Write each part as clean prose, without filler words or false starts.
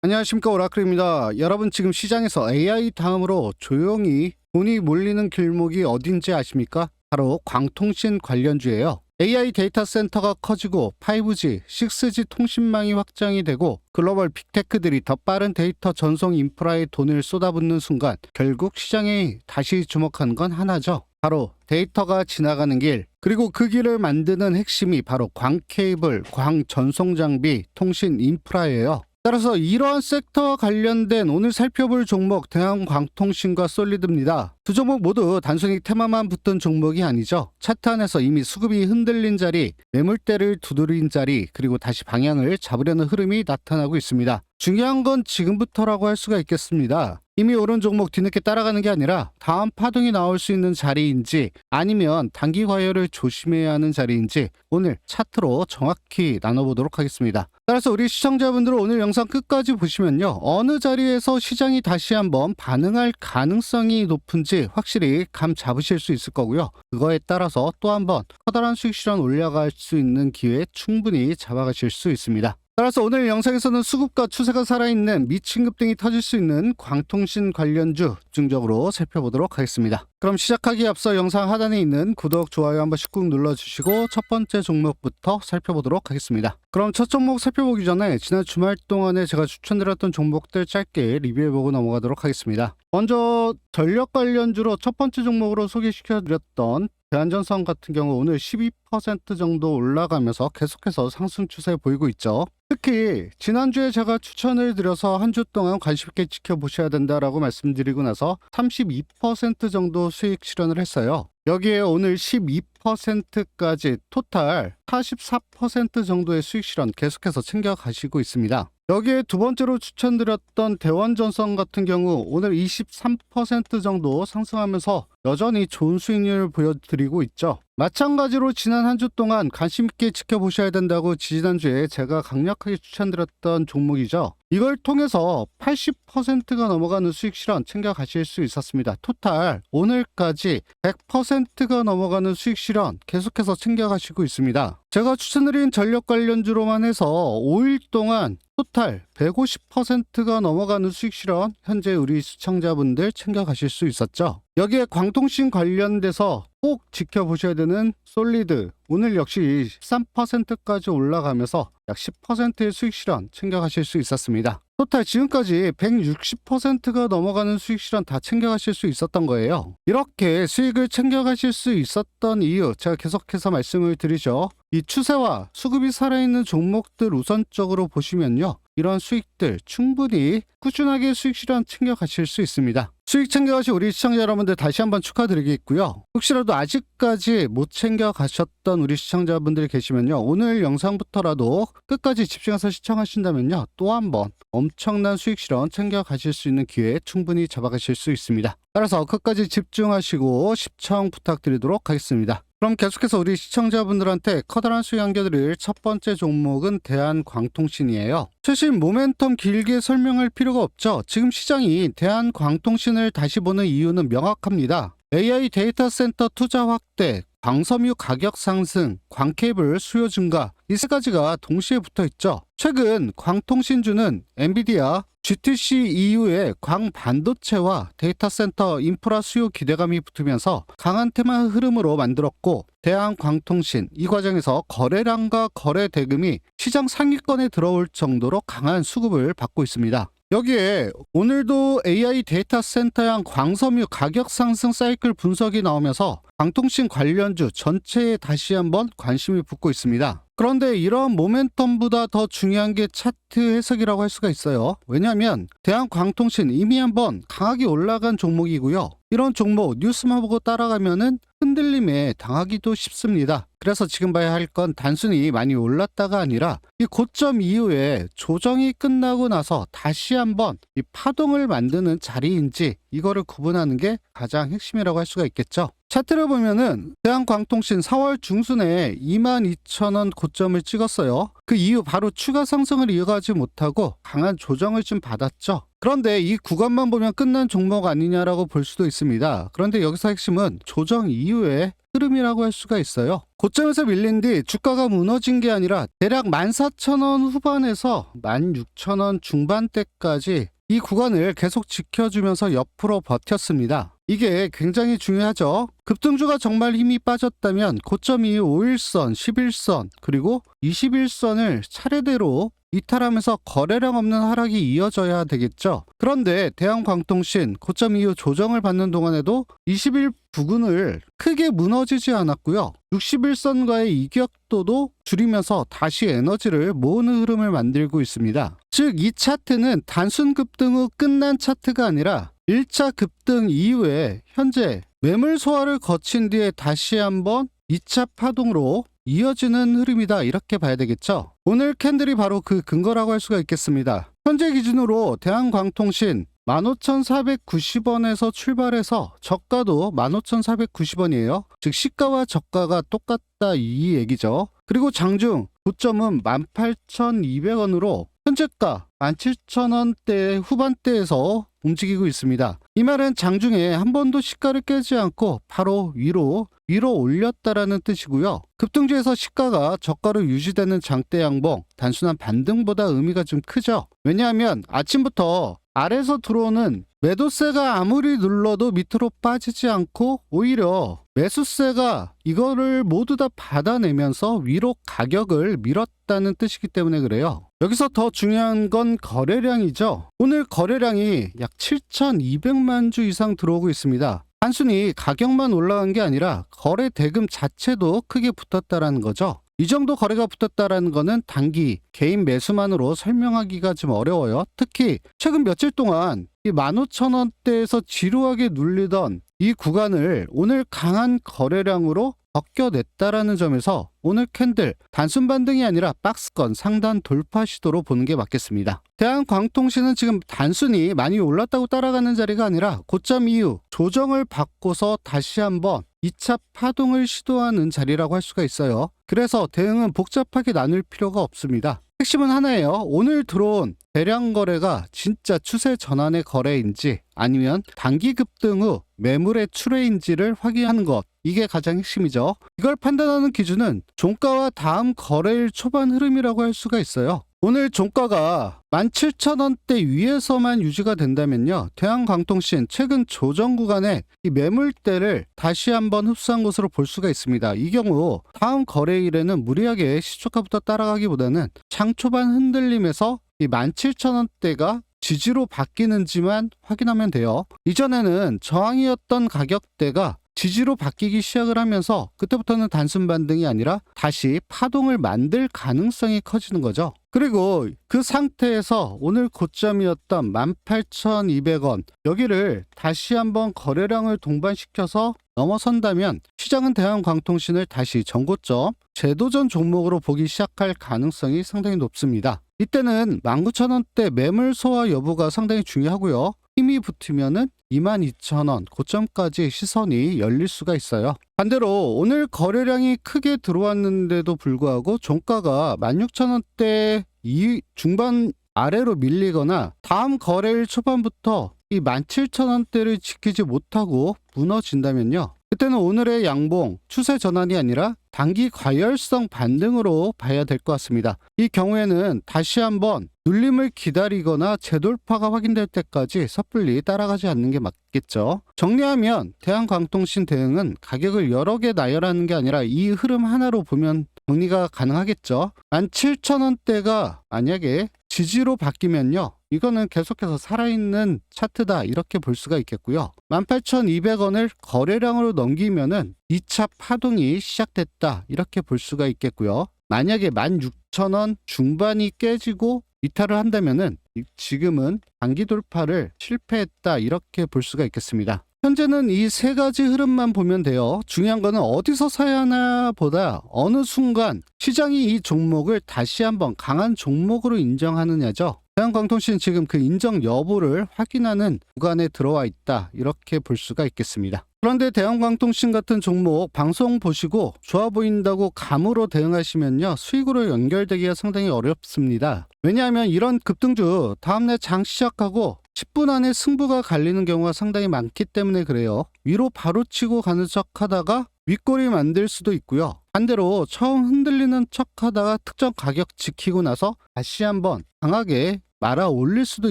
안녕하십니까, 오라클입니다. 여러분, 지금 시장에서 AI 다음으로 조용히 돈이 몰리는 길목이 어딘지 아십니까? 바로 광통신 관련주예요. AI 데이터 센터가 커지고 5G, 6G 통신망이 확장이 되고 글로벌 빅테크들이 더 빠른 데이터 전송 인프라에 돈을 쏟아붓는 순간 결국 시장이 다시 주목한 건 하나죠. 바로 데이터가 지나가는 길, 그리고 그 길을 만드는 핵심이 바로 광 케이블, 광 전송 장비, 통신 인프라예요. 따라서 이러한 섹터와 관련된 오늘 살펴볼 종목 대한광통신과 솔리드입니다. 두 종목 모두 단순히 테마만 붙은 종목이 아니죠. 차트 안에서 이미 수급이 흔들린 자리, 매물대를 두드린 자리, 그리고 다시 방향을 잡으려는 흐름이 나타나고 있습니다. 중요한 건 지금부터라고 할 수가 있겠습니다. 이미 오른 종목 뒤늦게 따라가는 게 아니라 다음 파동이 나올 수 있는 자리인지 아니면 단기 과열을 조심해야 하는 자리인지 오늘 차트로 정확히 나눠보도록 하겠습니다. 따라서 우리 시청자분들은 오늘 영상 끝까지 보시면요, 어느 자리에서 시장이 다시 한번 반응할 가능성이 높은지 확실히 감 잡으실 수 있을 거고요. 그거에 따라서 또 한번 커다란 수익 실현 올라갈 수 있는 기회 충분히 잡아가실 수 있습니다. 따라서 오늘 영상에서는 수급과 추세가 살아있는 미친 급등이 터질 수 있는 광통신 관련주 집중적으로 살펴보도록 하겠습니다. 그럼 시작하기에 앞서 영상 하단에 있는 구독, 좋아요 한 번씩 꾹 눌러주시고 첫 번째 종목부터 살펴보도록 하겠습니다. 그럼 첫 종목 살펴보기 전에 지난 주말 동안에 제가 추천드렸던 종목들 짧게 리뷰해보고 넘어가도록 하겠습니다. 먼저 전력 관련주로 첫 번째 종목으로 소개시켜드렸던 대한전선 같은 경우 오늘 12% 정도 올라가면서 계속해서 상승 추세 보이고 있죠. 특히 지난주에 제가 추천을 드려서 한 주 동안 관심 있게 지켜보셔야 된다라고 말씀드리고 나서 32% 정도 수익 실현을 했어요. 여기에 오늘 12%까지 토탈 44% 정도의 수익 실현 계속해서 챙겨가시고 있습니다. 여기에 두 번째로 추천드렸던 대원전선 같은 경우 오늘 23% 정도 상승하면서 여전히 좋은 수익률을 보여드리고 있죠. 마찬가지로 지난 한 주 동안 관심 있게 지켜보셔야 된다고 지난주에 제가 강력하게 추천드렸던 종목이죠. 이걸 통해서 80%가 넘어가는 수익 실현 챙겨가실 수 있었습니다. 토탈 오늘까지 100%가 넘어가는 수익 실현 계속해서 챙겨가시고 있습니다. 제가 추천드린 전력 관련주로만 해서 5일 동안 토탈 150%가 넘어가는 수익 실현 현재 우리 시청자분들 챙겨가실 수 있었죠. 여기에 광통신 관련돼서 꼭 지켜보셔야 되는 솔리드 오늘 역시 13%까지 올라가면서 약 10%의 수익 실현 챙겨가실 수 있었습니다. 토탈 지금까지 160%가 넘어가는 수익 실현 다 챙겨가실 수 있었던 거예요. 이렇게 수익을 챙겨가실 수 있었던 이유 제가 계속해서 말씀을 드리죠. 이 추세와 수급이 살아있는 종목들 우선적으로 보시면요, 이런 수익들 충분히 꾸준하게 수익 실현 챙겨가실 수 있습니다. 수익 챙겨가신 우리 시청자 여러분들 다시 한번 축하드리겠고요. 혹시라도 아직까지 못 챙겨가셨던 우리 시청자분들이 계시면요, 오늘 영상부터라도 끝까지 집중해서 시청하신다면요, 또 한번 엄청난 수익 실현 챙겨가실 수 있는 기회 충분히 잡아가실 수 있습니다. 따라서 끝까지 집중하시고 시청 부탁드리도록 하겠습니다. 그럼 계속해서 우리 시청자분들한테 커다란 수익 안겨드릴 첫 번째 종목은 대한광통신이에요. 최신 모멘텀 길게 설명할 필요가 없죠. 지금 시장이 대한광통신을 다시 보는 이유는 명확합니다. AI 데이터 센터 투자 확대, 광섬유 가격 상승, 광케이블 수요 증가, 이 세 가지가 동시에 붙어 있죠. 최근 광통신주는 엔비디아, GTC 이후에 광 반도체와 데이터 센터 인프라 수요 기대감이 붙으면서 강한 테마 흐름으로 만들었고, 대한광통신 이 과정에서 거래량과 거래 대금이 시장 상위권에 들어올 정도로 강한 수급을 받고 있습니다. 여기에 오늘도 AI 데이터 센터형 광섬유 가격 상승 사이클 분석이 나오면서 광통신 관련주 전체에 다시 한번 관심이 붙고 있습니다. 그런데 이런 모멘텀보다 더 중요한 게 차트 해석이라고 할 수가 있어요. 왜냐하면 대한광통신 이미 한번 강하게 올라간 종목이고요. 이런 종목 뉴스만 보고 따라가면은 흔들림에 당하기도 쉽습니다. 그래서 지금 봐야 할 건 단순히 많이 올랐다가 아니라 이 고점 이후에 조정이 끝나고 나서 다시 한번 이 파동을 만드는 자리인지 이거를 구분하는 게 가장 핵심이라고 할 수가 있겠죠. 차트를 보면은 대한광통신 4월 중순에 22,000원 고점을 찍었어요. 그 이후 바로 추가 상승을 이어가지 못하고 강한 조정을 좀 받았죠. 그런데 이 구간만 보면 끝난 종목 아니냐라고 볼 수도 있습니다. 그런데 여기서 핵심은 조정 이후의 흐름이라고 할 수가 있어요. 고점에서 밀린 뒤 주가가 무너진 게 아니라 대략 14,000원 후반에서 16,000원 중반대까지 이 구간을 계속 지켜주면서 옆으로 버텼습니다. 이게 굉장히 중요하죠. 급등주가 정말 힘이 빠졌다면 고점 이후 5일선, 11선, 그리고 21선을 차례대로 이탈하면서 거래량 없는 하락이 이어져야 되겠죠. 그런데 대한광통신 고점 이후 조정을 받는 동안에도 20일 부근을 크게 무너지지 않았고요. 61선과의 이격도도 줄이면서 다시 에너지를 모으는 흐름을 만들고 있습니다. 즉 이 차트는 단순 급등 후 끝난 차트가 아니라 1차 급등 이후에 현재 매물 소화를 거친 뒤에 다시 한번 2차 파동으로 이어지는 흐름이다, 이렇게 봐야 되겠죠. 오늘 캔들이 바로 그 근거라고 할 수가 있겠습니다. 현재 기준으로 대한광통신 15,490원에서 출발해서 저가도 15,490원이에요. 즉 시가와 저가가 똑같다, 이 얘기죠. 그리고 장중 고점은 18,200원으로 현재가 17,000원대 후반대에서 움직이고 있습니다. 이 말은 장중에 한 번도 시가를 깨지 않고 바로 위로 올렸다라는 뜻이고요. 급등주에서 시가가 저가로 유지되는 장대 양봉, 단순한 반등보다 의미가 좀 크죠. 왜냐하면 아침부터 아래에서 들어오는 매도세가 아무리 눌러도 밑으로 빠지지 않고 오히려 매수세가 이거를 모두 다 받아내면서 위로 가격을 밀었다는 뜻이기 때문에 그래요. 여기서 더 중요한 건 거래량이죠. 오늘 거래량이 약 7,200만 주 이상 들어오고 있습니다. 단순히 가격만 올라간 게 아니라 거래 대금 자체도 크게 붙었다라는 거죠. 이 정도 거래가 붙었다라는 거는 단기 개인 매수만으로 설명하기가 좀 어려워요. 특히 최근 며칠 동안 이 15,000원대에서 지루하게 눌리던 이 구간을 오늘 강한 거래량으로 벗겨냈다라는 점에서 오늘 캔들 단순 반등이 아니라 박스권 상단 돌파 시도로 보는 게 맞겠습니다. 대한광통신은 지금 단순히 많이 올랐다고 따라가는 자리가 아니라 고점 이후 조정을 받고서 다시 한번 2차 파동을 시도하는 자리라고 할 수가 있어요. 그래서 대응은 복잡하게 나눌 필요가 없습니다. 핵심은 하나예요. 오늘 들어온 대량 거래가 진짜 추세 전환의 거래인지 아니면 단기 급등 후 매물의 출회인지를 확인하는 것, 이게 가장 핵심이죠. 이걸 판단하는 기준은 종가와 다음 거래일 초반 흐름이라고 할 수가 있어요. 오늘 종가가 17,000원대 위에서만 유지가 된다면요, 대한광통신 최근 조정 구간에 이 매물대를 다시 한번 흡수한 것으로 볼 수가 있습니다. 이 경우 다음 거래일에는 무리하게 시초가부터 따라가기보다는 장 초반 흔들림에서 이 17,000원대가 지지로 바뀌는지만 확인하면 돼요. 이전에는 저항이었던 가격대가 지지로 바뀌기 시작을 하면서 그때부터는 단순 반등이 아니라 다시 파동을 만들 가능성이 커지는 거죠. 그리고 그 상태에서 오늘 고점이었던 18,200원 여기를 다시 한번 거래량을 동반시켜서 넘어선다면 시장은 대한광통신을 다시 전고점 재도전 종목으로 보기 시작할 가능성이 상당히 높습니다. 이때는 19,000원대 매물 소화 여부가 상당히 중요하고요. 힘이 붙으면은 22,000원 고점까지 시선이 열릴 수가 있어요. 반대로 오늘 거래량이 크게 들어왔는데도 불구하고 종가가 16,000원대 이 중반 아래로 밀리거나 다음 거래일 초반부터 이 17,000원대를 지키지 못하고 무너진다면요, 그때는 오늘의 양봉 추세 전환이 아니라 단기 과열성 반등으로 봐야 될 것 같습니다. 이 경우에는 다시 한번 눌림을 기다리거나 재돌파가 확인될 때까지 섣불리 따라가지 않는 게 맞겠죠. 정리하면 대한광통신 대응은 가격을 여러 개 나열하는 게 아니라 이 흐름 하나로 보면 정리가 가능하겠죠. 17,000원대가 만약에 지지로 바뀌면요, 이거는 계속해서 살아있는 차트다, 이렇게 볼 수가 있겠고요. 18,200원을 거래량으로 넘기면은 2차 파동이 시작됐다, 이렇게 볼 수가 있겠고요. 만약에 16,000원 중반이 깨지고 이탈을 한다면은 지금은 단기 돌파를 실패했다, 이렇게 볼 수가 있겠습니다. 현재는 이 세 가지 흐름만 보면 돼요. 중요한 거는 어디서 사야 하나 보다 어느 순간 시장이 이 종목을 다시 한번 강한 종목으로 인정하느냐죠. 대한광통신 지금 그 인정 여부를 확인하는 구간에 들어와 있다, 이렇게 볼 수가 있겠습니다. 그런데 대한광통신 같은 종목 방송 보시고 좋아 보인다고 감으로 대응하시면요, 수익으로 연결되기가 상당히 어렵습니다. 왜냐하면 이런 급등주 다음날 장 시작하고 10분 안에 승부가 갈리는 경우가 상당히 많기 때문에 그래요. 위로 바로 치고 가는 척 하다가 윗골이 만들 수도 있고요. 반대로 처음 흔들리는 척 하다가 특정 가격 지키고 나서 다시 한번 강하게 말아 올릴 수도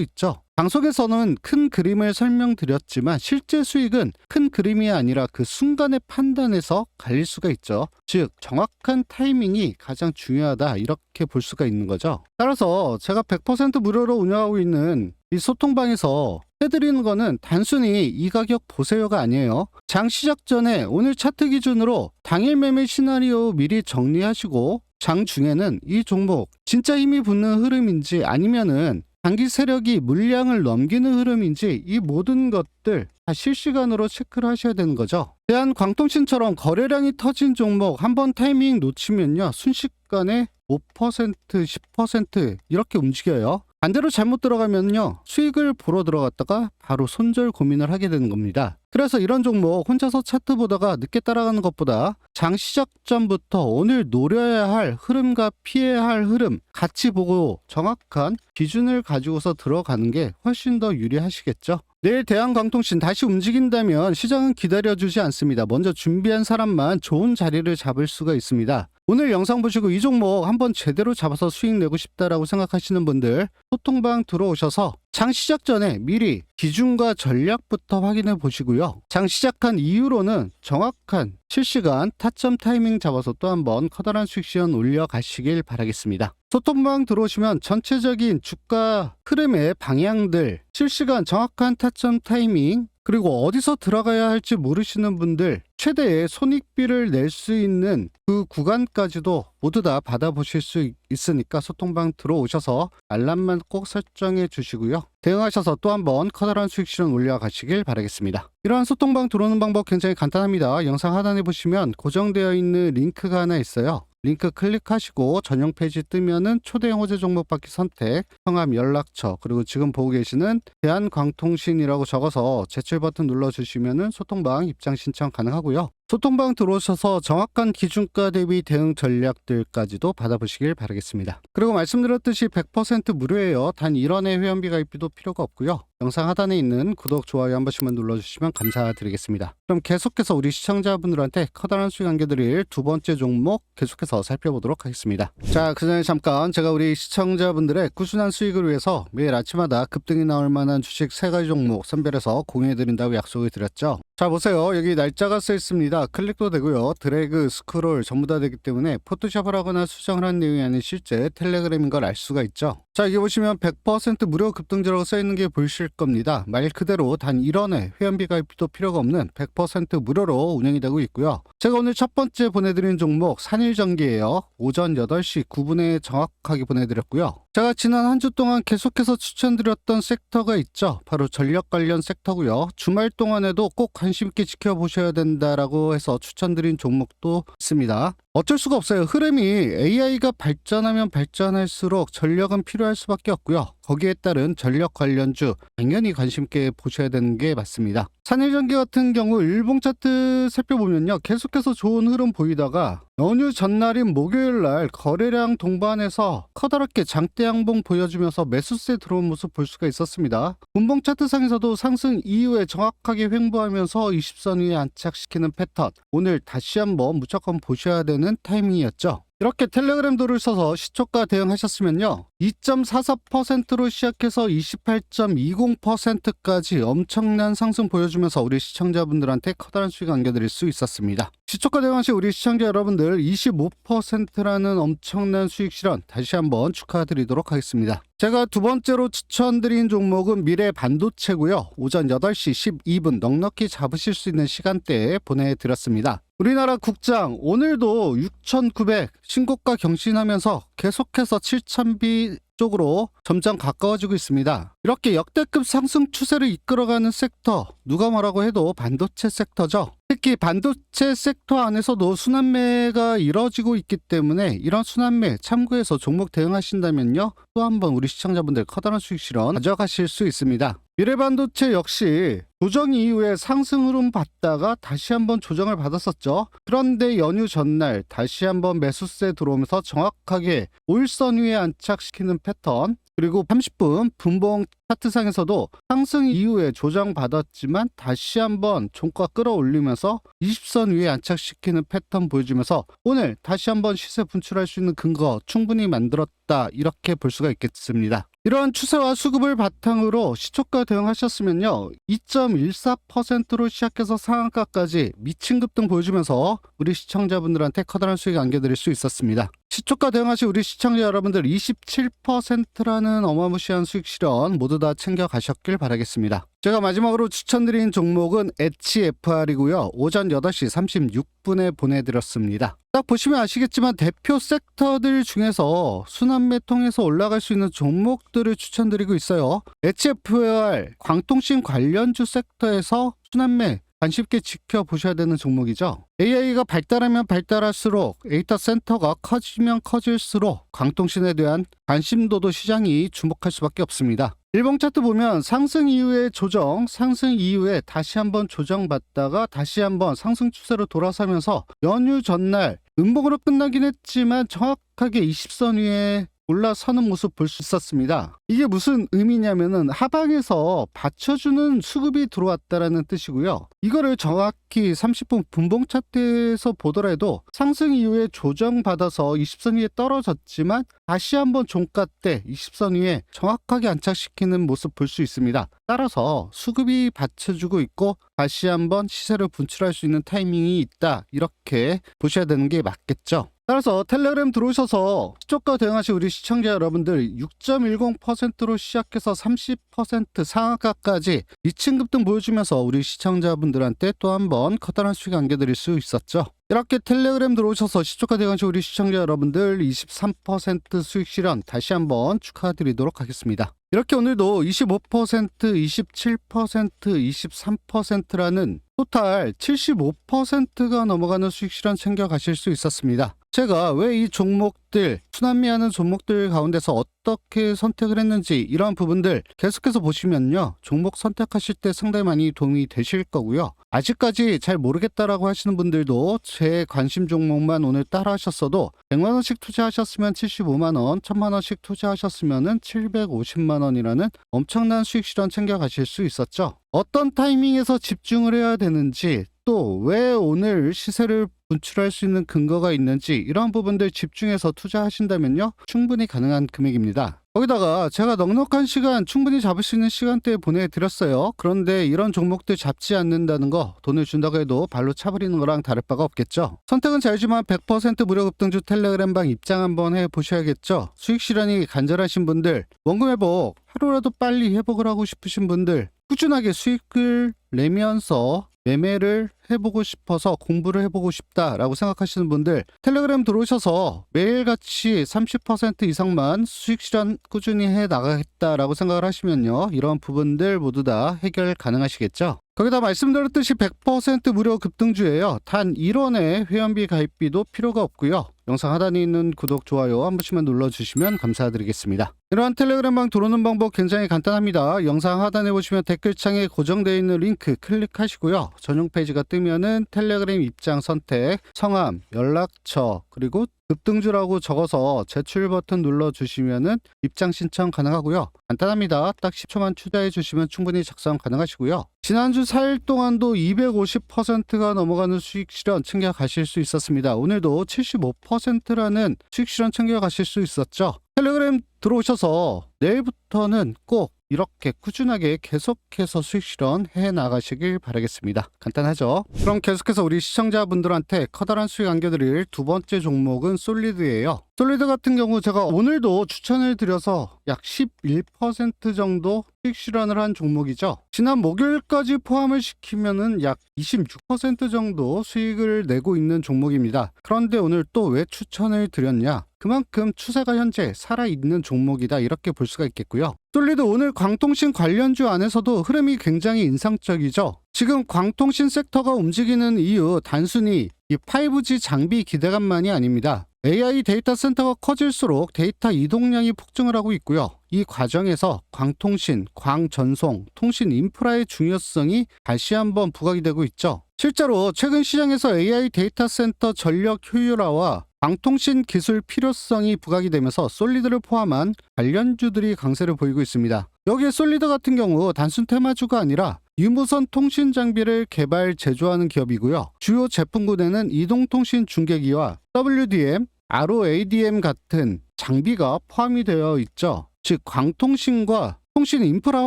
있죠. 방송에서는 큰 그림을 설명드렸지만 실제 수익은 큰 그림이 아니라 그 순간의 판단에서 갈릴 수가 있죠. 즉 정확한 타이밍이 가장 중요하다, 이렇게 볼 수가 있는 거죠. 따라서 제가 100% 무료로 운영하고 있는 이 소통방에서 해드리는 거는 단순히 이 가격 보세요가 아니에요. 장 시작 전에 오늘 차트 기준으로 당일 매매 시나리오 미리 정리하시고, 장 중에는 이 종목 진짜 힘이 붙는 흐름인지 아니면은 단기 세력이 물량을 넘기는 흐름인지, 이 모든 것들 다 실시간으로 체크를 하셔야 되는 거죠. 대한광통신처럼 거래량이 터진 종목 한번 타이밍 놓치면요, 순식간에 5%, 10% 이렇게 움직여요. 반대로 잘못 들어가면요, 수익을 보러 들어갔다가 바로 손절 고민을 하게 되는 겁니다. 그래서 이런 종목 혼자서 차트 보다가 늦게 따라가는 것보다 장 시작 전부터 오늘 노려야 할 흐름과 피해야 할 흐름 같이 보고 정확한 기준을 가지고서 들어가는 게 훨씬 더 유리하시겠죠. 내일 대한광통신 다시 움직인다면 시장은 기다려주지 않습니다. 먼저 준비한 사람만 좋은 자리를 잡을 수가 있습니다. 오늘 영상 보시고 이 종목 한번 제대로 잡아서 수익 내고 싶다라고 생각하시는 분들, 소통방 들어오셔서 장 시작 전에 미리 기준과 전략부터 확인해 보시고요. 장 시작한 이후로는 정확한 실시간 타점 타이밍 잡아서 또 한번 커다란 수익 시연 올려가시길 바라겠습니다. 소통방 들어오시면 전체적인 주가 흐름의 방향들, 실시간 정확한 타점 타이밍, 그리고 어디서 들어가야 할지 모르시는 분들 최대의 손익비를 낼 수 있는 그 구간까지도 모두 다 받아보실 수 있으니까 소통방 들어오셔서 알람만 꼭 설정해 주시고요. 대응하셔서 또 한번 커다란 수익 실현 올려가시길 바라겠습니다. 이러한 소통방 들어오는 방법 굉장히 간단합니다. 영상 하단에 보시면 고정되어 있는 링크가 하나 있어요. 링크 클릭하시고 전용 페이지 뜨면은 초대형 호재 종목 받기 선택, 성함, 연락처, 그리고 지금 보고 계시는 대한광통신이라고 적어서 제출 버튼 눌러주시면은 소통방 입장 신청 가능하고요. 소통방 들어오셔서 정확한 기준가 대비 대응 전략들까지도 받아보시길 바라겠습니다. 그리고 말씀드렸듯이 100% 무료예요. 단 1원의 회원비 가입비도 필요가 없고요. 영상 하단에 있는 구독, 좋아요 한 번씩만 눌러주시면 감사드리겠습니다. 그럼 계속해서 우리 시청자분들한테 커다란 수익 안겨드릴 두 번째 종목 계속해서 살펴보도록 하겠습니다. 자, 그 전에 잠깐 제가 우리 시청자분들의 꾸준한 수익을 위해서 매일 아침마다 급등이 나올 만한 주식 3가지 종목 선별해서 공유해드린다고 약속을 드렸죠. 자, 보세요. 여기 날짜가 써 있습니다. 클릭도 되고요. 드래그, 스크롤 전부 다 되기 때문에 포토샵을 하거나 수정을 한 내용이 아닌 실제 텔레그램인 걸 알 수가 있죠. 자, 여기 보시면 100% 무료 급등주라고 써 있는 게 보이실 겁니다. 말 그대로 단 1원의 회원비 가입비도 필요가 없는 100% 무료로 운영이 되고 있고요. 제가 오늘 첫 번째 보내드린 종목 산일전기예요. 오전 8시 9분에 정확하게 보내드렸고요. 제가 지난 한 주 동안 계속해서 추천드렸던 섹터가 있죠. 바로 전력 관련 섹터고요. 주말 동안에도 꼭 관심 있게 지켜보셔야 된다라고 해서 추천드린 종목도 있습니다. 어쩔 수가 없어요. 흐름이 AI가 발전하면 발전할수록 전력은 필요할 수밖에 없고요. 거기에 따른 전력 관련주 당연히 관심 있게 보셔야 되는 게 맞습니다. 산일전기 같은 경우 일봉 차트 살펴보면요, 계속해서 좋은 흐름 보이다가 연휴 전날인 목요일날 거래량 동반해서 커다랗게 장대 양봉 보여주면서 매수세 들어온 모습 볼 수가 있었습니다. 분봉 차트상에서도 상승 이후에 정확하게 횡보하면서 20선 위에 안착시키는 패턴, 오늘 다시 한번 무조건 보셔야 되는 타이밍이었죠. 이렇게 텔레그램도를 써서 시초가 대응하셨으면요, 2.44%로 시작해서 28.20%까지 엄청난 상승 보여주면서 우리 시청자분들한테 커다란 수익 안겨드릴 수 있었습니다. 시초가 대응하신 우리 시청자 여러분들 25%라는 엄청난 수익 실현 다시 한번 축하드리도록 하겠습니다. 제가 두 번째로 추천드린 종목은 미래 반도체고요. 오전 8시 12분 넉넉히 잡으실 수 있는 시간대에 보내드렸습니다. 우리나라 국장 오늘도 6,900 신고가 경신하면서 계속해서 7,000비 쪽으로 점점 가까워지고 있습니다. 이렇게 역대급 상승 추세를 이끌어가는 섹터, 누가 뭐라고 해도 반도체 섹터죠. 특히 반도체 섹터 안에서도 순환매가 이뤄지고 있기 때문에 이런 순환매 참고해서 종목 대응하신다면요, 또 한번 우리 시청자분들 커다란 수익 실현 가져가실 수 있습니다. 미래반도체 역시 조정 이후에 상승 흐름 받다가 다시 한번 조정을 받았었죠. 그런데 연휴 전날 다시 한번 매수세 들어오면서 정확하게 5일선 위에 안착시키는 패턴, 그리고 30분 분봉 차트상에서도 상승 이후에 조정받았지만 다시 한번 종가 끌어올리면서 20선 위에 안착시키는 패턴 보여주면서 오늘 다시 한번 시세 분출할 수 있는 근거 충분히 만들었다, 이렇게 볼 수가 있겠습니다. 이러한 추세와 수급을 바탕으로 시초가 대응하셨으면요, 2.14%로 시작해서 상한가까지 미친 급등 보여주면서 우리 시청자분들한테 커다란 수익 안겨드릴 수 있었습니다. 시초가 대응하신 우리 시청자 여러분들 27%라는 어마무시한 수익 실현 모두 다 챙겨가셨길 바라겠습니다. 제가 마지막으로 추천드린 종목은 HFR이고요. 오전 8시 36분에 보내드렸습니다. 딱 보시면 아시겠지만 대표 섹터들 중에서 순환매 통해서 올라갈 수 있는 종목들을 추천드리고 있어요. HFR 광통신 관련주 섹터에서 순환매 관심 있게 지켜보셔야 되는 종목이죠. AI가 발달하면 발달할수록 데이터 센터가 커지면 커질수록 광통신에 대한 관심도도 시장이 주목할 수밖에 없습니다. 일봉 차트 보면 상승 이후에 조정, 상승 이후에 다시 한번 조정받다가 다시 한번 상승 추세로 돌아서면서 연휴 전날 음봉으로 끝나긴 했지만 정확하게 20선 위에 올라서는 모습 볼 수 있었습니다. 이게 무슨 의미냐면은 하방에서 받쳐주는 수급이 들어왔다라는 뜻이고요. 이거를 정확히 30분 분봉 차트에서 보더라도 상승 이후에 조정받아서 20선 위에 떨어졌지만 다시 한번 종가 때 20선 위에 정확하게 안착시키는 모습 볼 수 있습니다. 따라서 수급이 받쳐주고 있고 다시 한번 시세를 분출할 수 있는 타이밍이 있다, 이렇게 보셔야 되는 게 맞겠죠. 따라서 텔레그램 들어오셔서 시초가 대응하신 우리 시청자 여러분들 6.10%로 시작해서 30% 상한가까지 미친 급등 보여주면서 우리 시청자분들한테 또 한 번 커다란 수익 안겨드릴 수 있었죠. 이렇게 텔레그램 들어오셔서 시초가 대응하신 우리 시청자 여러분들 23% 수익 실현 다시 한번 축하드리도록 하겠습니다. 이렇게 오늘도 25%, 27%, 23%라는 토탈 75%가 넘어가는 수익 실현 챙겨가실 수 있었습니다. 제가 왜 이 종목들, 순환매하는 종목들 가운데서 어떻게 선택을 했는지 이러한 부분들 계속해서 보시면요, 종목 선택하실 때 상당히 많이 도움이 되실 거고요. 아직까지 잘 모르겠다라고 하시는 분들도 제 관심 종목만 오늘 따라 하셨어도 100만원씩 투자하셨으면 75만원, 1000만원씩 투자하셨으면 750만원이라는 엄청난 수익 실현 챙겨가실 수 있었죠. 어떤 타이밍에서 집중을 해야 되는지, 또 왜 오늘 시세를 분출할 수 있는 근거가 있는지 이런 부분들 집중해서 투자하신다면요, 충분히 가능한 금액입니다. 거기다가 제가 넉넉한 시간 충분히 잡을 수 있는 시간대에 보내드렸어요. 그런데 이런 종목들 잡지 않는다는 거 돈을 준다고 해도 발로 차버리는 거랑 다를 바가 없겠죠. 선택은 자유지만 100% 무료 급등주 텔레그램방 입장 한번 해보셔야겠죠. 수익 실현이 간절하신 분들, 원금 회복 하루라도 빨리 회복을 하고 싶으신 분들, 꾸준하게 수익을 내면서 매매를 해보고 싶어서 공부를 해보고 싶다라고 생각하시는 분들, 텔레그램 들어오셔서 매일같이 30% 이상만 수익 실현 꾸준히 해 나가겠다라고 생각을 하시면요, 이런 부분들 모두 다 해결 가능하시겠죠. 거기다 말씀드렸듯이 100% 무료 급등주예요. 단 1원의 회원비 가입비도 필요가 없고요. 영상 하단에 있는 구독, 좋아요 한 번씩만 눌러주시면 감사드리겠습니다. 이러한 텔레그램방 들어오는 방법 굉장히 간단합니다. 영상 하단에 보시면 댓글창에 고정되어 있는 링크 클릭하시고요. 전용 페이지가 뜨면은 텔레그램 입장 선택, 성함, 연락처, 그리고 급등주라고 적어서 제출 버튼 눌러주시면은 입장 신청 가능하고요. 간단합니다. 딱 10초만 투자해 주시면 충분히 작성 가능하시고요. 지난주 4일 동안도 250%가 넘어가는 수익 실현 챙겨 가실 수 있었습니다. 오늘도 75%라는 수익 실현 챙겨 가실 수 있었죠. 텔레그램 들어오셔서 내일부터는 꼭 이렇게 꾸준하게 계속해서 수익 실현 해 나가시길 바라겠습니다. 간단하죠? 그럼 계속해서 우리 시청자분들한테 커다란 수익 안겨드릴 두 번째 종목은 솔리드예요. 솔리드 같은 경우 제가 오늘도 추천을 드려서 약 11% 정도 수익 실현을 한 종목이죠. 지난 목요일까지 포함을 시키면은 약 26% 정도 수익을 내고 있는 종목입니다. 그런데 오늘 또 왜 추천을 드렸냐? 그만큼 추세가 현재 살아있는 종목이다, 이렇게 볼 수가 있겠고요. 솔리드 오늘 광통신 관련주 안에서도 흐름이 굉장히 인상적이죠. 지금 광통신 섹터가 움직이는 이유 단순히 이 5G 장비 기대감만이 아닙니다. AI 데이터 센터가 커질수록 데이터 이동량이 폭증을 하고 있고요. 이 과정에서 광통신, 광전송, 통신 인프라의 중요성이 다시 한번 부각이 되고 있죠. 실제로 최근 시장에서 AI 데이터 센터 전력 효율화와 광통신 기술 필요성이 부각이 되면서 솔리드를 포함한 관련주들이 강세를 보이고 있습니다. 여기에 솔리드 같은 경우 단순 테마주가 아니라 유무선 통신 장비를 개발 제조하는 기업이고요. 주요 제품군에는 이동통신 중계기와 WDM, ROADM 같은 장비가 포함이 되어 있죠. 즉 광통신과 통신 인프라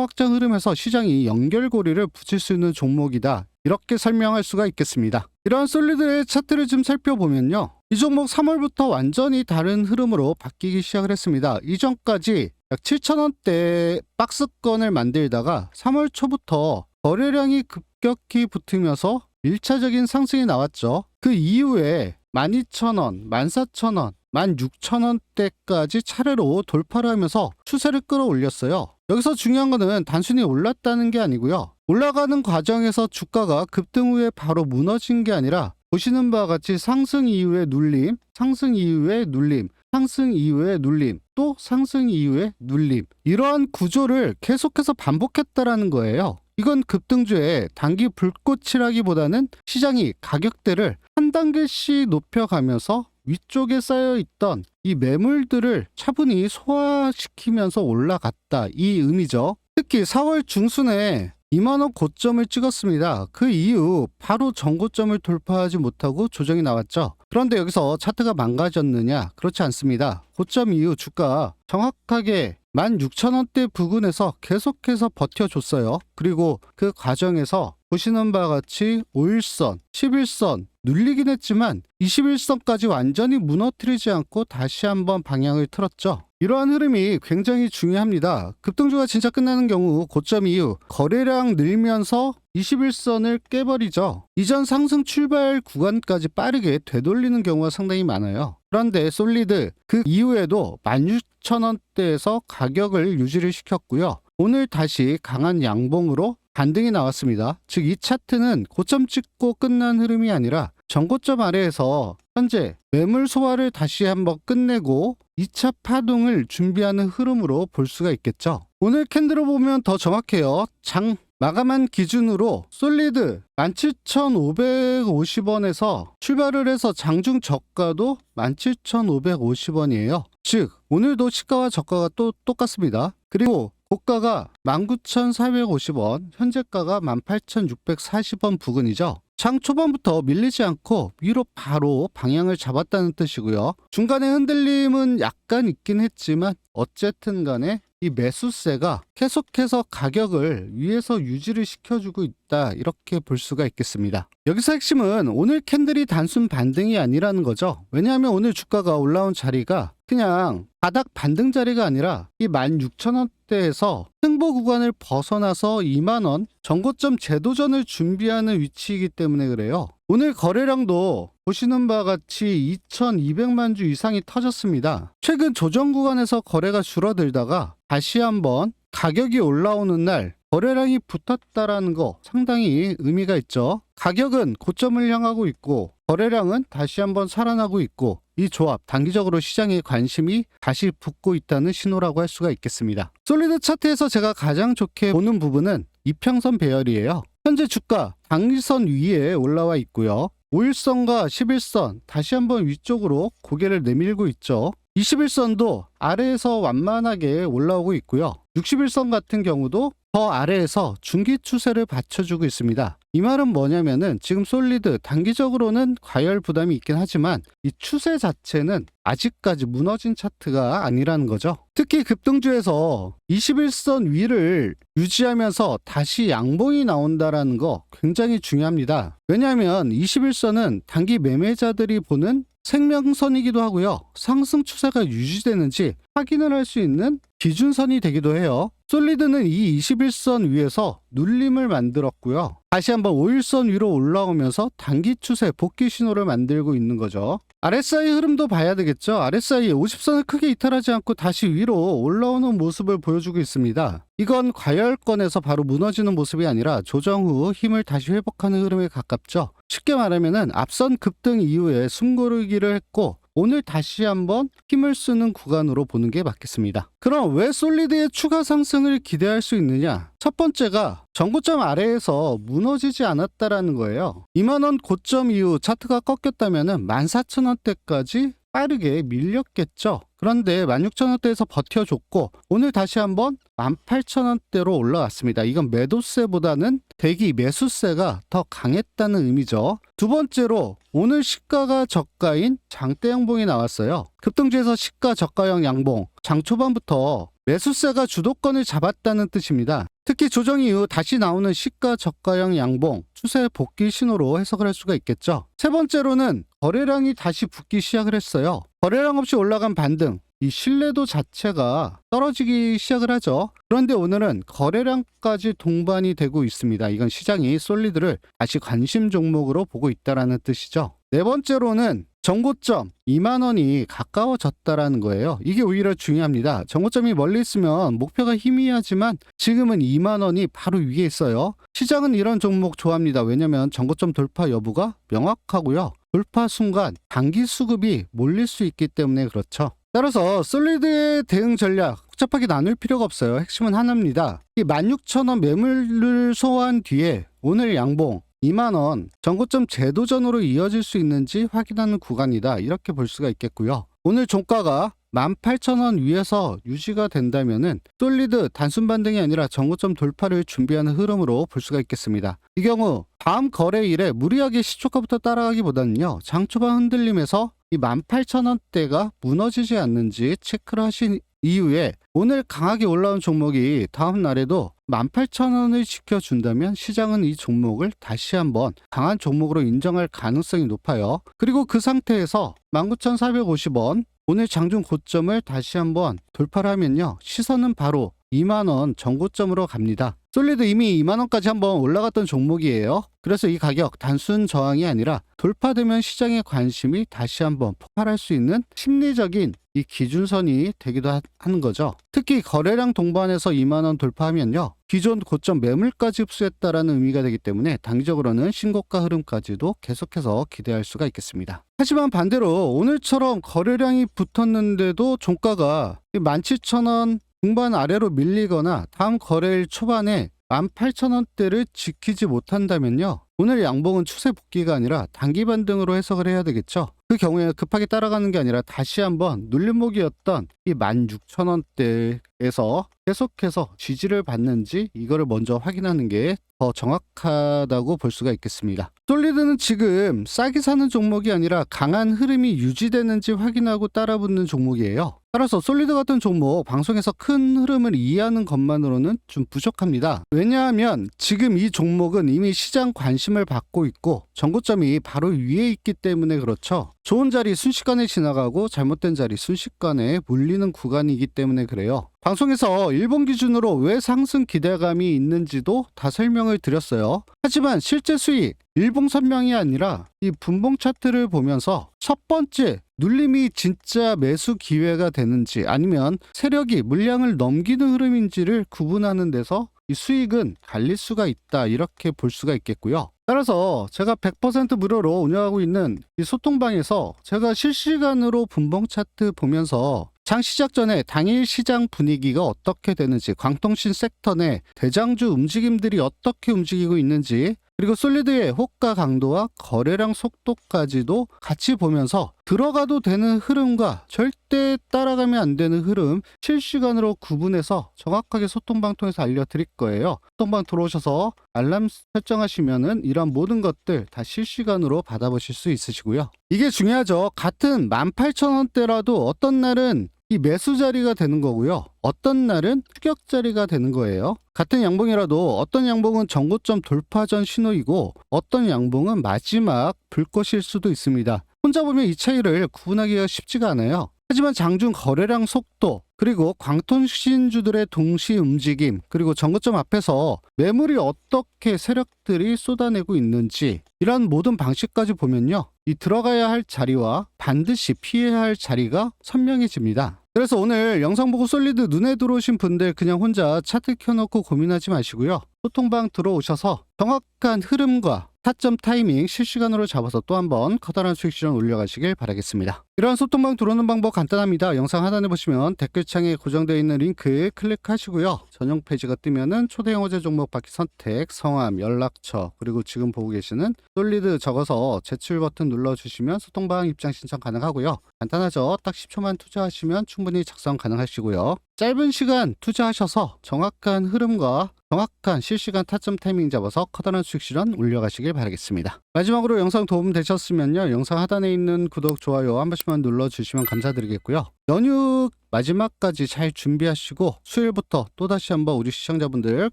확장 흐름에서 시장이 연결고리를 붙일 수 있는 종목이다. 이렇게 설명할 수가 있겠습니다. 이러한 솔리드의 차트를 좀 살펴보면요. 이 종목 3월부터 완전히 다른 흐름으로 바뀌기 시작을 했습니다. 이전까지 약 7,000원대 박스권을 만들다가 3월 초부터 거래량이 급격히 붙으면서 1차적인 상승이 나왔죠. 그 이후에 12,000원, 14,000원, 16,000원대까지 차례로 돌파를 하면서 추세를 끌어올렸어요. 여기서 중요한 거는 단순히 올랐다는 게 아니고요. 올라가는 과정에서 주가가 급등 후에 바로 무너진 게 아니라 보시는 바와 같이 상승 이후에 눌림, 상승 이후에 눌림, 상승 이후에 눌림, 또 상승 이후에 눌림. 이러한 구조를 계속해서 반복했다라는 거예요. 이건 급등주의 단기 불꽃이라기보다는 시장이 가격대를 한 단계씩 높여가면서 위쪽에 쌓여있던 이 매물들을 차분히 소화시키면서 올라갔다, 이 의미죠. 특히 4월 중순에 2만원 고점을 찍었습니다. 그 이후 바로 전고점을 돌파하지 못하고 조정이 나왔죠. 그런데 여기서 차트가 망가졌느냐? 그렇지 않습니다. 고점 이후 주가 정확하게 16,000원대 부근에서 계속해서 버텨줬어요. 그리고 그 과정에서 보시는 바와 같이 5일선, 11선 눌리긴 했지만 21선까지 완전히 무너뜨리지 않고 다시 한번 방향을 틀었죠. 이러한 흐름이 굉장히 중요합니다. 급등주가 진짜 끝나는 경우 고점 이후 거래량 늘면서 21선을 깨버리죠. 이전 상승 출발 구간까지 빠르게 되돌리는 경우가 상당히 많아요. 그런데 솔리드 그 이후에도 16,000원대에서 가격을 유지를 시켰고요. 오늘 다시 강한 양봉으로 반등이 나왔습니다. 즉 이 차트는 고점 찍고 끝난 흐름이 아니라 전고점 아래에서 현재 매물 소화를 다시 한번 끝내고 2차 파동을 준비하는 흐름으로 볼 수가 있겠죠. 오늘 캔들을 보면 더 정확해요. 장 마감한 기준으로 솔리드 17,550원에서 출발을 해서 장중 저가도 17,550원이에요. 즉 오늘도 시가와 저가가 또 똑같습니다. 그리고 고가가 19,450원, 현재가가 18,640원 부근이죠. 장 초반부터 밀리지 않고 위로 바로 방향을 잡았다는 뜻이고요. 중간에 흔들림은 약간 있긴 했지만 어쨌든 간에 이 매수세가 계속해서 가격을 위에서 유지를 시켜주고 있다, 이렇게 볼 수가 있겠습니다. 여기서 핵심은 오늘 캔들이 단순 반등이 아니라는 거죠. 왜냐하면 오늘 주가가 올라온 자리가 그냥 바닥 반등 자리가 아니라 이 16,000원대에서 횡보 구간을 벗어나서 2만원 전고점 재도전을 준비하는 위치이기 때문에 그래요. 오늘 거래량도 보시는 바와 같이 2,200만 주 이상이 터졌습니다. 최근 조정 구간에서 거래가 줄어들다가 다시 한번 가격이 올라오는 날 거래량이 붙었다라는 거 상당히 의미가 있죠. 가격은 고점을 향하고 있고 거래량은 다시 한번 살아나고 있고, 이 조합 단기적으로 시장의 관심이 다시 붙고 있다는 신호라고 할 수가 있겠습니다. 솔리드 차트에서 제가 가장 좋게 보는 부분은 이평선 배열이에요. 현재 주가 당일선 위에 올라와 있고요. 5일선과 11선 다시 한번 위쪽으로 고개를 내밀고 있죠. 21선도 아래에서 완만하게 올라오고 있고요. 61선 같은 경우도 더 아래에서 중기 추세를 받쳐주고 있습니다. 이 말은 뭐냐면은 지금 솔리드 단기적으로는 과열 부담이 있긴 하지만 이 추세 자체는 아직까지 무너진 차트가 아니라는 거죠. 특히 급등주에서 21선 위를 유지하면서 다시 양봉이 나온다라는 거 굉장히 중요합니다. 왜냐하면 21선은 단기 매매자들이 보는 생명선이기도 하고요. 상승 추세가 유지되는지 확인을 할 수 있는 기준선이 되기도 해요. 솔리드는 이 21선 위에서 눌림을 만들었고요. 다시 한번 5일선 위로 올라오면서 단기 추세 복귀 신호를 만들고 있는 거죠. RSI 흐름도 봐야 되겠죠. RSI 50선을 크게 이탈하지 않고 다시 위로 올라오는 모습을 보여주고 있습니다. 이건 과열권에서 바로 무너지는 모습이 아니라 조정 후 힘을 다시 회복하는 흐름에 가깝죠. 쉽게 말하면은 앞선 급등 이후에 숨고르기를 했고 오늘 다시 한번 힘을 쓰는 구간으로 보는 게 맞겠습니다. 그럼 왜 솔리드의 추가 상승을 기대할 수 있느냐? 첫 번째가 전고점 아래에서 무너지지 않았다라는 거예요. 2만원 고점 이후 차트가 꺾였다면 14,000원대까지 빠르게 밀렸겠죠. 그런데 16,000원대에서 버텨줬고 오늘 다시 한번 18,000원대로 올라왔습니다. 이건 매도세보다는 대기 매수세가 더 강했다는 의미죠. 두 번째로 오늘 시가가 저가인 장대 양봉이 나왔어요. 급등주에서 시가 저가형 양봉, 장 초반부터 매수세가 주도권을 잡았다는 뜻입니다. 특히 조정 이후 다시 나오는 시가 저가형 양봉, 추세 복귀 신호로 해석을 할 수가 있겠죠. 세 번째로는 거래량이 다시 붙기 시작을 했어요. 거래량 없이 올라간 반등, 이 신뢰도 자체가 떨어지기 시작을 하죠. 그런데 오늘은 거래량까지 동반이 되고 있습니다. 이건 시장이 솔리드를 다시 관심 종목으로 보고 있다는 뜻이죠. 네 번째로는 정고점 2만원이 가까워졌다라는 거예요. 이게 오히려 중요합니다. 정고점이 멀리 있으면 목표가 희미하지만 지금은 2만원이 바로 위에 있어요. 시장은 이런 종목 좋아합니다. 왜냐면 정고점 돌파 여부가 명확하고요. 돌파 순간 단기 수급이 몰릴 수 있기 때문에 그렇죠. 따라서 솔리드의 대응 전략 복잡하게 나눌 필요가 없어요. 핵심은 하나입니다. 이 16,000원 매물을 소화한 뒤에 오늘 양봉 2만원 정고점 재도전으로 이어질 수 있는지 확인하는 구간이다. 이렇게 볼 수가 있겠고요. 오늘 종가가 18,000원 위에서 유지가 된다면은 솔리드 단순 반등이 아니라 정고점 돌파를 준비하는 흐름으로 볼 수가 있겠습니다. 이 경우 다음 거래일에 무리하게 시초가부터 따라가기보다는요. 장초반 흔들림에서 이 18,000원대가 무너지지 않는지 체크를 하신 이후에 오늘 강하게 올라온 종목이 다음 날에도 18,000원을 지켜준다면 시장은 이 종목을 다시 한번 강한 종목으로 인정할 가능성이 높아요. 그리고 그 상태에서 19,450원 오늘 장중 고점을 다시 한번 돌파를 하면요. 시선은 바로 2만원 정고점으로 갑니다. 솔리드 이미 2만원까지 한번 올라갔던 종목이에요. 그래서 이 가격 단순 저항이 아니라 돌파되면 시장의 관심이 다시 한번 폭발할 수 있는 심리적인 이 기준선이 되기도 하는 거죠. 특히 거래량 동반해서 2만원 돌파하면요. 기존 고점 매물까지 흡수했다라는 의미가 되기 때문에 단기적으로는 신고가 흐름까지도 계속해서 기대할 수가 있겠습니다. 하지만 반대로 오늘처럼 거래량이 붙었는데도 종가가 17,000원 중반 아래로 밀리거나 다음 거래일 초반에 18,000원대를 지키지 못한다면요. 오늘 양봉은 추세 복귀가 아니라 단기 반등으로 해석을 해야 되겠죠. 그 경우에 급하게 따라가는 게 아니라 다시 한번 눌림목이었던 이 16,000원대에서 계속해서 지지를 받는지 이거를 먼저 확인하는 게 더 정확하다고 볼 수가 있겠습니다. 솔리드는 지금 싸게 사는 종목이 아니라 강한 흐름이 유지되는지 확인하고 따라붙는 종목이에요. 따라서 솔리드 같은 종목 방송에서 큰 흐름을 이해하는 것만으로는 좀 부족합니다. 왜냐하면 지금 이 종목은 이미 시장 관심을 받고 있고 정고점이 바로 위에 있기 때문에 그렇죠. 좋은 자리 순식간에 지나가고 잘못된 자리 순식간에 몰리는 구간이기 때문에 그래요. 방송에서 일본 기준으로 왜 상승 기대감이 있는지도 다 설명을 드렸어요. 하지만 실제 수익, 일봉 선명이 아니라 이 분봉 차트를 보면서 첫 번째 눌림이 진짜 매수 기회가 되는지 아니면 세력이 물량을 넘기는 흐름인지를 구분하는 데서 이 수익은 갈릴 수가 있다 이렇게 볼 수가 있겠고요. 따라서 제가 100% 무료로 운영하고 있는 이 소통방에서 제가 실시간으로 분봉 차트 보면서 장 시작 전에 당일 시장 분위기가 어떻게 되는지, 광통신 섹터 내 대장주 움직임들이 어떻게 움직이고 있는지, 그리고 솔리드의 호가 강도와 거래량 속도까지도 같이 보면서 들어가도 되는 흐름과 절대 따라가면 안 되는 흐름 실시간으로 구분해서 정확하게 소통방 통해서 알려드릴 거예요. 소통방 들어오셔서 알람 설정하시면은 이런 모든 것들 다 실시간으로 받아보실 수 있으시고요. 이게 중요하죠. 같은 18,000원대라도 어떤 날은 이 매수 자리가 되는 거고요. 어떤 날은 추격 자리가 되는 거예요. 같은 양봉이라도 어떤 양봉은 정고점 돌파 전 신호이고 어떤 양봉은 마지막 불꽃일 수도 있습니다. 혼자 보면 이 차이를 구분하기가 쉽지가 않아요. 하지만 장중 거래량 속도, 그리고 광통신주들의 동시 움직임, 그리고 정고점 앞에서 매물이 어떻게 세력들이 쏟아내고 있는지 이런 모든 방식까지 보면요. 이 들어가야 할 자리와 반드시 피해야 할 자리가 선명해집니다. 그래서 오늘 영상 보고 솔리드 눈에 들어오신 분들 그냥 혼자 차트 켜놓고 고민하지 마시고요. 소통방 들어오셔서 정확한 흐름과 타점 타이밍 실시간으로 잡아서 또 한번 커다란 수익 실현 올려가시길 바라겠습니다. 이러한 소통방 들어오는 방법 간단합니다. 영상 하단에 보시면 댓글창에 고정되어 있는 링크 클릭하시고요. 전용 페이지가 뜨면은 초대형 호재 종목 받기 선택, 성함, 연락처, 그리고 지금 보고 계시는 솔리드 적어서 제출 버튼 눌러주시면 소통방 입장 신청 가능하고요. 간단하죠? 딱 10초만 투자하시면 충분히 작성 가능하시고요. 짧은 시간 투자하셔서 정확한 흐름과 정확한 실시간 타점 타이밍 잡아서 커다란 수익 실현 올려가시길 바라겠습니다. 마지막으로 영상 도움 되셨으면요. 영상 하단에 있는 구독, 좋아요 한 번씩만 눌러주시면 감사드리겠고요. 연휴 마지막까지 잘 준비하시고 수요일부터 또다시 한번 우리 시청자분들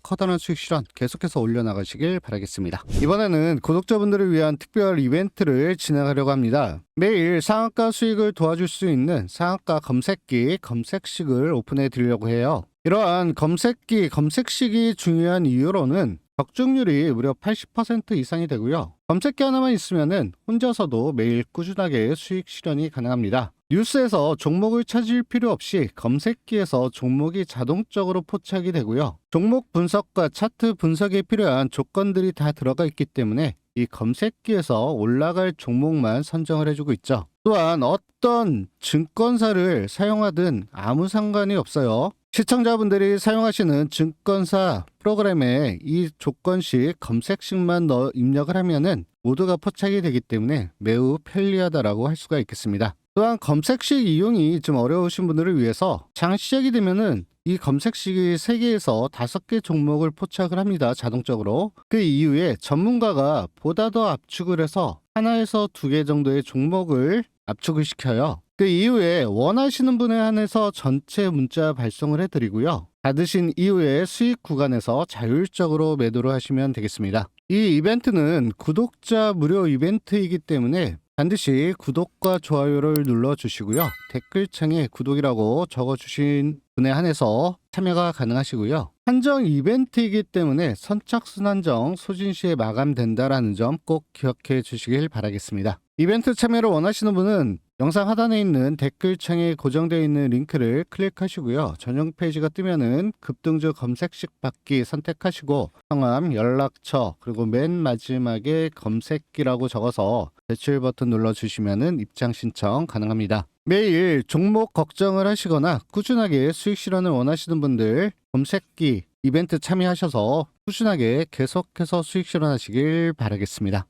커다란 수익 실현 계속해서 올려나가시길 바라겠습니다. 이번에는 구독자분들을 위한 특별 이벤트를 진행하려고 합니다. 매일 상한가 수익을 도와줄 수 있는 상한가 검색기, 검색식을 오픈해 드리려고 해요. 이러한 검색기, 검색식이 중요한 이유로는 적중률이 무려 80% 이상이 되고요. 검색기 하나만 있으면은 혼자서도 매일 꾸준하게 수익 실현이 가능합니다. 뉴스에서 종목을 찾을 필요 없이 검색기에서 종목이 자동적으로 포착이 되고요. 종목 분석과 차트 분석에 필요한 조건들이 다 들어가 있기 때문에 이 검색기에서 올라갈 종목만 선정을 해주고 있죠. 또한 어떤 증권사를 사용하든 아무 상관이 없어요. 시청자분들이 사용하시는 증권사 프로그램에 이 조건식 검색식만 입력을 하면은 모두가 포착이 되기 때문에 매우 편리하다라고 할 수가 있겠습니다. 또한 검색식 이용이 좀 어려우신 분들을 위해서 장 시작이 되면은 이 검색식이 3개에서 5개 종목을 포착을 합니다. 자동적으로. 그 이후에 전문가가 보다 더 압축을 해서 하나에서 2개 정도의 종목을 압축을 시켜요. 그 이후에 원하시는 분에 한해서 전체 문자 발송을 해드리고요. 받으신 이후에 수익 구간에서 자율적으로 매도를 하시면 되겠습니다. 이 이벤트는 구독자 무료 이벤트이기 때문에 반드시 구독과 좋아요를 눌러주시고요. 댓글창에 구독이라고 적어주신 분에 한해서 참여가 가능하시고요. 한정 이벤트이기 때문에 선착순 한정 소진시에 마감된다라는 점 꼭 기억해 주시길 바라겠습니다. 이벤트 참여를 원하시는 분은 영상 하단에 있는 댓글창에 고정되어 있는 링크를 클릭하시고요. 전용 페이지가 뜨면은 급등주 검색식 받기 선택하시고 성함, 연락처, 그리고 맨 마지막에 검색기라고 적어서 제출 버튼 눌러주시면은 입장 신청 가능합니다. 매일 종목 걱정을 하시거나 꾸준하게 수익 실현을 원하시는 분들 검색기 이벤트 참여하셔서 꾸준하게 계속해서 수익 실현하시길 바라겠습니다.